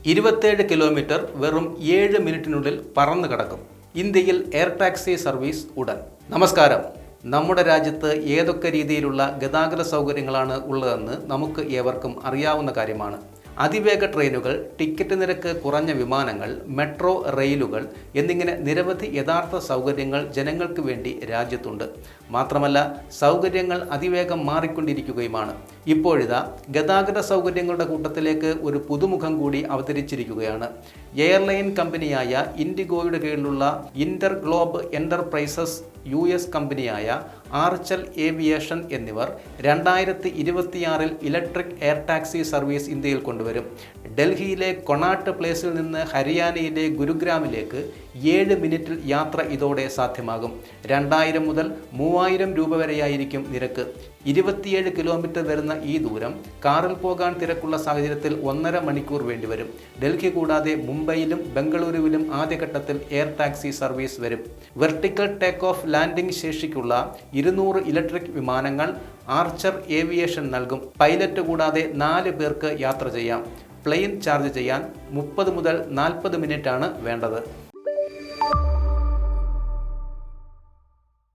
27 kilometre വെറും 7 മിനിറ്റിനുള്ളിൽ പറന്നു കടക്കും. ഇന്ത്യയിൽ എയർ ടാക്സി സർവീസ് ഉടൻ. നമസ്കാരം. നമ്മുടെ രാജ്യത്ത് ഏതൊക്കെ രീതിയിലുള്ള ഗതാഗത സൗകര്യങ്ങളാണ് ഉള്ളതെന്ന് നമുക്ക് ഏവർക്കും അറിയാവുന്ന കാര്യമാണ്. അതിവേഗ ട്രെയിനുകൾ, ടിക്കറ്റ് നിരക്ക് കുറഞ്ഞ വിമാനങ്ങൾ, മെട്രോ റെയിലുകൾ എന്നിങ്ങനെ നിരവധി യഥാർത്ഥ സൗകര്യങ്ങൾ ജനങ്ങൾക്ക് വേണ്ടി രാജ്യത്തുണ്ട്. മാത്രമല്ല, സൗകര്യങ്ങൾ അതിവേഗം മാറിക്കൊണ്ടിരിക്കുകയുമാണ്. ഇപ്പോഴിതാ ഗതാഗത സൗകര്യങ്ങളുടെ കൂട്ടത്തിലേക്ക് ഒരു പുതുമുഖം കൂടി അവതരിച്ചിരിക്കുകയാണ്. എയർലൈൻ കമ്പനിയായ ഇൻഡിഗോയുടെ കീഴിലുള്ള ഇന്റർ ഗ്ലോബ് എന്റർപ്രൈസസ്, US കമ്പനിയായ ആർച്ചൽ ഏവിയേഷൻ എന്നിവർ 2026 ഇലക്ട്രിക് എയർ ടാക്സി സർവീസ് ഇന്ത്യയിൽ കൊണ്ടുവരും. ഡൽഹിയിലെ കൊണാട്ട് പ്ലേസിൽ നിന്ന് ഹരിയാനയിലെ ഗുരുഗ്രാമിലേക്ക് 7 മിനിറ്റിൽ യാത്ര ഇതോടെ സാധ്യമാകും. 2000 മുതൽ 3000 രൂപ വരെയായിരിക്കും നിരക്ക്. 27 കിലോമീറ്റർ വരുന്ന ഈ ദൂരം കാറിൽ പോകാൻ തിരക്കുള്ള സാഹചര്യത്തിൽ 1.5 മണിക്കൂർ വേണ്ടിവരും. ഡൽഹി കൂടാതെ മുംബൈയിലും ബംഗളൂരുവിലും ആദ്യഘട്ടത്തിൽ എയർ ടാക്സി സർവീസ് വരും. വെർട്ടിക്കൽ ടേക്ക് ഓഫ് ലാൻഡിംഗ് ശേഷിക്കുള്ള 200 ഇലക്ട്രിക് വിമാനങ്ങൾ ആർച്ചർ ഏവിയേഷൻ നൽകും. പൈലറ്റ് കൂടാതെ 4 പേർക്ക് യാത്ര ചെയ്യാം. പ്ലെയിൻ ചാർജ് ചെയ്യാൻ 30 മുതൽ 40 മിനിറ്റാണ് വേണ്ടത്.